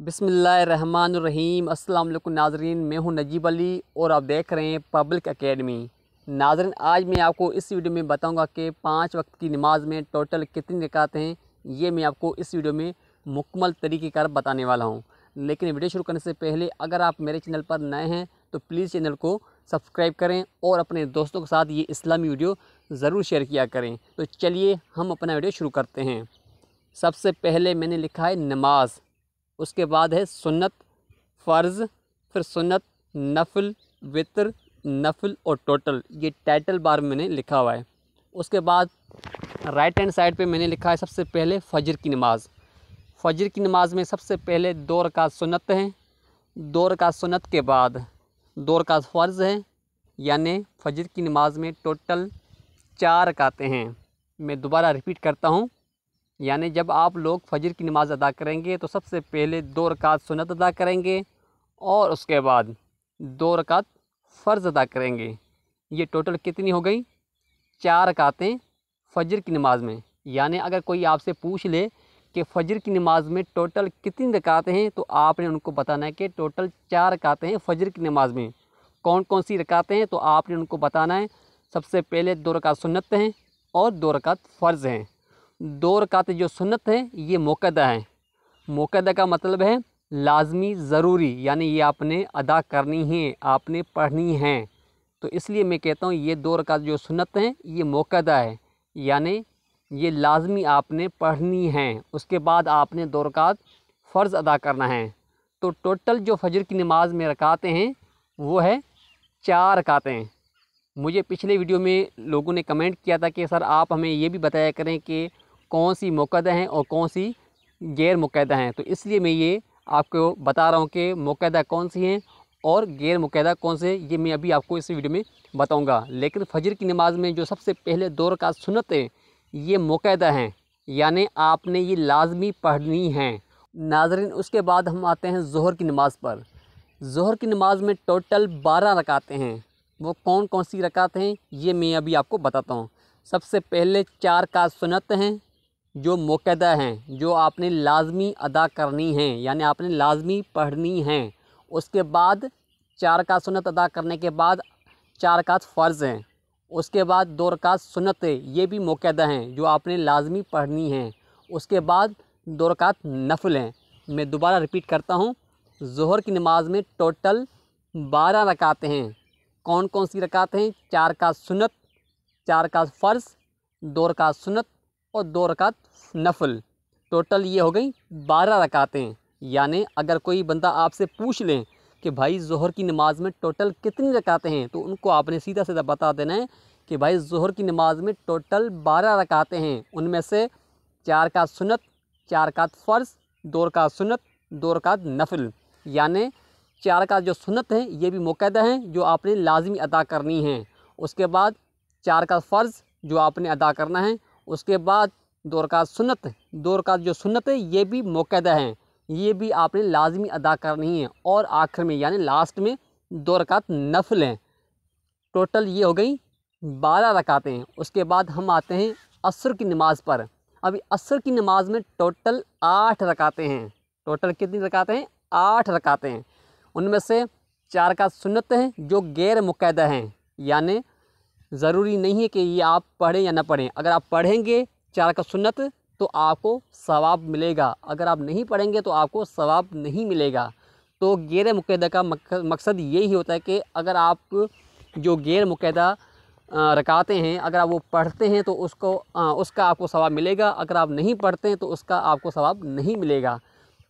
बिस्मिल्लाहिर्रहमानिर्रहीम। अस्सलाम वालेकुम नाज़रीन, मैं हूं नजीब अली और आप देख रहे हैं पब्लिक एकेडमी। नाज़रीन, आज मैं आपको इस वीडियो में बताऊंगा कि 5 वक्त की नमाज में टोटल कितनी रकात हैं। ये मैं आपको इस वीडियो में मुकम्मल तरीक़े कार बताने वाला हूं। लेकिन वीडियो शुरू करने से पहले अगर आप मेरे चैनल पर नए हैं तो प्लीज़ चैनल को सब्सक्राइब करें और अपने दोस्तों के साथ ये इस्लामी वीडियो ज़रूर शेयर किया करें। तो चलिए हम अपना वीडियो शुरू करते हैं। सबसे पहले मैंने लिखा है नमाज, उसके बाद है सुन्नत, फ़र्ज़, फिर सुन्नत, नफल, वितर, नफल और टोटल। ये टाइटल बार में मैंने लिखा हुआ है। उसके बाद राइट हैंड साइड पे मैंने लिखा है सबसे पहले फ़जर की नमाज़। फ़जर की नमाज़ में सबसे पहले 2 रकात सुन्नत हैं, 2 रकात सुन्नत के बाद 2 रकात फ़र्ज़ हैं, यानी फ़जर की नमाज़ में टोटल 4 रकातें हैं। मैं दोबारा रिपीट करता हूँ, यानी जब आप लोग फ़जर की नमाज़ अदा करेंगे तो सबसे पहले 2 रकात सुन्नत अदा करेंगे और उसके बाद 2 रकात फ़र्ज़ अदा करेंगे। ये टोटल कितनी हो गई? 4 रकातें फ़जर की नमाज़ में। यानी अगर कोई आपसे पूछ ले कि फ़जर की नमाज़ में टोटल कितनी रकातें हैं तो आपने उनको बताना है कि टोटल 4 रकातें हैं फ़जर की नमाज़ में। कौन कौन सी रकातें हैं तो आपने उनको बताना है। सबसे पहले 2 रकात सुन्नत हैं और 2 रकात फ़र्ज़ हैं। 2 रकातें जो सुन्नत हैं ये मुक़द्दा हैं। मुक़द्दा का मतलब है लाज़मी, ज़रूरी, यानी ये आपने अदा करनी है, आपने पढ़नी हैं। तो इसलिए मैं कहता हूँ ये 2 रकात जो सुन्नत हैं ये मुक़द्दा है, यानी ये लाज़मी आपने पढ़नी हैं। उसके बाद आपने 2 रकात फ़र्ज़ अदा करना है। तो टोटल जो फ़जर की नमाज़ में रकातें हैं वो है 4 रकातें। मुझे पिछले वीडियो में लोगों ने कमेंट किया था कि सर आप हमें ये भी बताया करें कि कौन सी मुक़द्दा हैं और कौन सी गैर मुक़द्दा हैं। तो इसलिए मैं ये आपको बता रहा हूँ कि मुक़द्दा कौन सी हैं और गैर मुक़द्दा कौन से, ये मैं अभी आपको इस वीडियो में बताऊँगा। लेकिन फ़जर की नमाज़ में जो सबसे पहले 2 रकात सुन्नत हैं ये मुक़द्दा हैं, यानी आपने ये लाज़मी पढ़नी हैं। नाज़रीन, उसके बाद हम आते हैं ज़ोहर की नमाज़ पर। ज़ोहर की नमाज़ में टोटल 12 रकातें हैं। वो कौन कौन सी रकात हैं ये मैं अभी आपको बताता हूँ। सबसे पहले 4 रकात सुन्नत हैं जो मुक़द्दा हैं, जो आपने लाज़मी अदा करनी हैं, यानी आपने लाज़मी पढ़नी हैं। उसके बाद 4 रकात सुन्नत अदा करने के बाद 4 रकात फ़र्ज़ हैं। उसके बाद 2 रकात सुन्नत ये भी मुक़द्दा हैं जो आपने लाज़मी पढ़नी हैं। उसके बाद 2 रकात नफल हैं। मैं दोबारा रिपीट करता हूँ, ज़ोहर की नमाज़ में टोटल 12 रकातें हैं। कौन कौन सी रकात हैं? 4 रकात सुन्नत, 4 रकात फ़र्ज़, 2 रकात सुन्नत और 2 रकात नफल। टोटल ये हो गई 12 रकातें। यानी अगर कोई बंदा आपसे पूछ ले कि भाई ज़ोहर की नमाज़ में टोटल कितनी रकातें हैं तो उनको आपने सीधा सीधा बता देना है कि भाई ज़ोहर की नमाज़ में टोटल 12 रकातें हैं। उनमें से 4 रकात सुन्नत, 4 रकात फ़र्ज़, 2 रकात सुन्नत, 2 रकात नफल। यानी 4 रकात जो सुन्नत हैं ये भी मुक़द्दा हैं जो आपने लाज़मी अदा करनी हैं। उसके बाद 4 रकात फ़र्ज़ जो आपने अदा करना है। उसके बाद 2 रकात सुन्नत, 2 रकात जो सुन्नत है ये भी मुक़द्दा हैं, ये भी आपने लाज़मी अदा करनी है। और आखिर में यानी लास्ट में 2 रकात नफल हैं। टोटल ये हो गई 12 रकातें। उसके बाद हम आते हैं असर की नमाज़ पर। अभी असर की नमाज़ में टोटल 8 रकातें हैं। टोटल कितनी रकातें हैं? 8 रकातें हैं। उनमें से 4 रकात सुन्नत हैं जो गैर मुक़द्दा हैं, यानी ज़रूरी नहीं है कि ये आप पढ़ें या ना पढ़ें। अगर आप पढ़ेंगे 4 रकात सुन्नत तो आपको सवाब मिलेगा, अगर आप नहीं पढ़ेंगे तो आपको सवाब नहीं मिलेगा। तो गैर मुक़द्दा का मकसद यही होता है कि अगर आप जो गैर मुक़द्दा रकातें हैं अगर आप वो पढ़ते हैं तो उसका आपको सवाब मिलेगा, अगर आप नहीं पढ़ते हैं तो उसका आपको सवाब नहीं मिलेगा।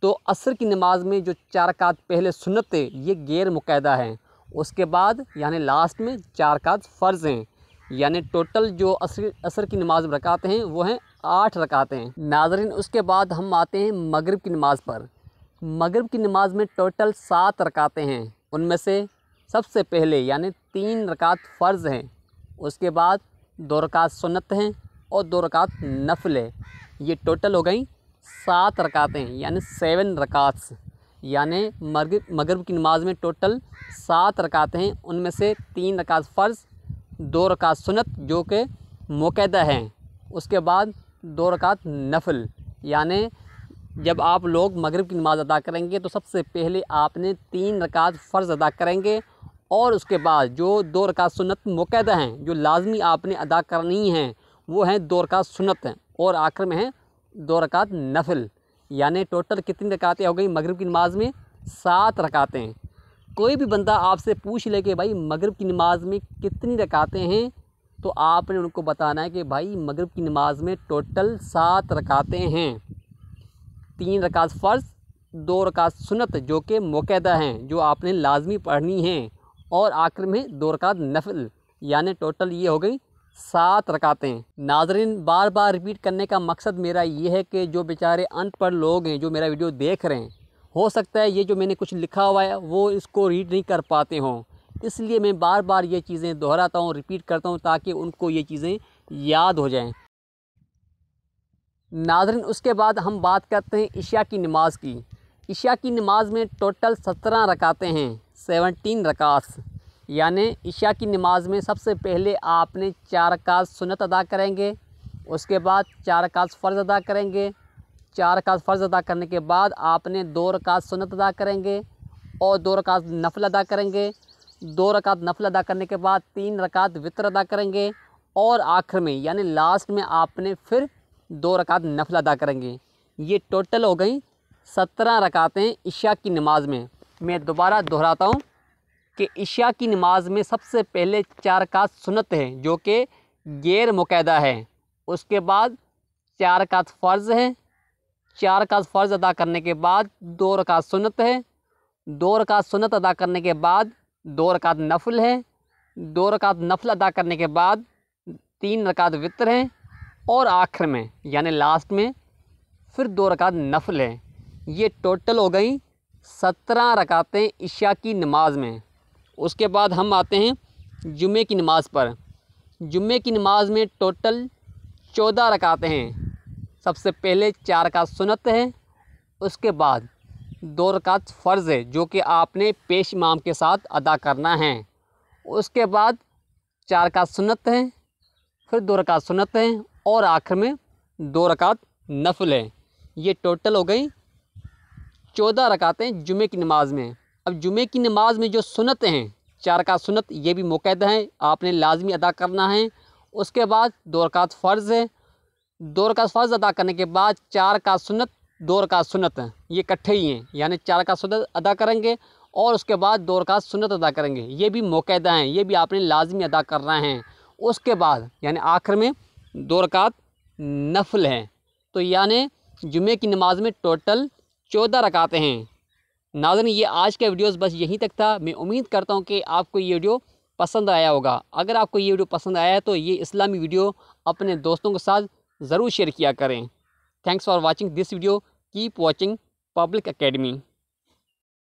तो असर की नमाज़ में जो 4 रकात पहले सुन्नत है ये गैर मुक़द्दा हैं। उसके बाद यानी लास्ट में 4 रकात फ़र्ज़ हैं। यानी टोटल जो असर की नमाज़ में रकातें हैं वो हैं 8 रकातें हैं। नाज़रीन, उसके बाद हम आते हैं मगरिब की नमाज़ पर। मगरिब की नमाज़ में टोटल 7 रकातें हैं। उनमें से सबसे पहले यानी 3 रकात फ़र्ज़ हैं। उसके बाद 2 रकात सुन्नत हैं और 2 रकात नफल है। ये टोटल हो गई 7 रकातें यानी 7 रकात्स। यानी मगरिब की नमाज़ में टोटल 7 रकातें हैं। उनमें से 3 रकात फ़र्ज़, 2 रकात सुन्नत जो कि मुक़द्दा हैं। उसके बाद 2 रकात नफल, यानी जब आप लोग मगरिब की नमाज़ अदा करेंगे तो सबसे पहले आपने 3 रकात फ़र्ज़ अदा करेंगे और उसके बाद जो 2 रकात सुन्नत मुक़द्दा हैं, जो लाज़मी आपने अदा करनी हैं, वो हैं 2 रकात सुन्नत हैं और आखिर में हैं 2 रकात नफिल। यानी टोटल कितनी रकातें हो गई मगरिब की नमाज़ में? 7 रकातें। कोई भी बंदा आपसे पूछ ले कि भाई मगरिब की नमाज़ में कितनी रकातें हैं, तो आपने उनको बताना है कि भाई मगरिब की नमाज़ में टोटल 7 रकातें हैं। 3 रकात फ़र्ज़, 2 रकात सुन्नत जो कि मुक़द्दा हैं, जो आपने लाज़मी पढ़नी हैं, और आखिर में 2 रकात नफिल, यानी टोटल ये हो गई 7 रकातें। नाज़रीन, बार बार रिपीट करने का मकसद मेरा ये है कि जो बेचारे अनपढ़ लोग हैं जो मेरा वीडियो देख रहे हैं, हो सकता है ये जो मैंने कुछ लिखा हुआ है वो इसको रीड नहीं कर पाते हों, इसलिए मैं बार बार ये चीज़ें दोहराता हूँ, रिपीट करता हूँ ताकि उनको ये चीज़ें याद हो जाएं। नाज़रीन, उसके बाद हम बात करते हैं इशा की नमाज़ की। इशा की नमाज़ में टोटल 17 रकातें हैं, 17 रकात। यानी इशा की नमाज़ में सबसे पहले आपने 4 रकात सुन्नत अदा करेंगे, उसके बाद 4 रकात फ़र्ज़ अदा करेंगे, 4 रकात फ़र्ज़ अदा करने के बाद आपने 2 रकात सुन्नत अदा करेंगे और 2 रकात नफल अदा करेंगे। 2 रकात नफल अदा करने के बाद 3 रकात वितर अदा करेंगे और आखिर में यानी लास्ट में आपने फिर 2 रकात नफल अदा करेंगे। ये टोटल हो गई 17 रकातें इशा की नमाज़ में। मैं दोबारा दोहराता हूँ कि इशा की नमाज़ में सबसे पहले 4 रकात सुन्नत है जो कि गैर मुक़द्दा है, उसके बाद 4 रकात फ़र्ज़ है, 4 रकात फ़र्ज़ अदा करने के बाद 2 रकात सुन्नत है, 2 रकात सुन्नत अदा करने के बाद 2 रकात नफल है, 2 रकात नफल अदा करने के बाद 3 रकात वितर हैं और आखिर में यानी लास्ट में फिर 2 रकात नफल है। ये टोटल हो गई 17 रकातें इशा की नमाज़ में। उसके बाद हम आते हैं जुम्मे की नमाज़ पर। जुम्मे की नमाज़ में टोटल 14 रकातें हैं। सबसे पहले 4 रकात सुन्नत है, उसके बाद 2 रकात फ़र्ज़ है जो कि आपने पेश इमाम के साथ अदा करना है, उसके बाद 4 रकात सुन्नत है, फिर 2 रकात सुन्नत है और आखिर में 2 रकात नफल है। ये टोटल हो गई 14 रकातें जुमे की नमाज़ में। अब जुमे की नमाज़ में जो सुन्नत हैं, 4 रकात सुन्नत, ये भी मुक़द्दा हैं, आपने लाजमी अदा करना है। उसके बाद 2 रकात फ़र्ज़ है, 2 रकात फ़र्ज़ अदा करने के बाद 4 रकात सुन्नत, 2 रकात सुन्नत हैं, ये इकट्ठे ही हैं, यानी 4 रकात सुन्नत अदा करेंगे और उसके बाद 2 रकात सुन्नत अदा करेंगे। ये भी मुक़द्दा हैं, ये भी आपने लाजमी अदा करना है। उसके बाद यानी आखिर में 2 रकात नफल हैं। तो यानी जुमे की नमाज़ में टोटल 14 रकातें हैं। नाज़रीन, ये आज का वीडियोस बस यहीं तक था। मैं उम्मीद करता हूँ कि आपको ये वीडियो पसंद आया होगा। अगर आपको ये वीडियो पसंद आया है तो ये इस्लामी वीडियो अपने दोस्तों के साथ ज़रूर शेयर किया करें। Thanks for watching this video. Keep watching public academy.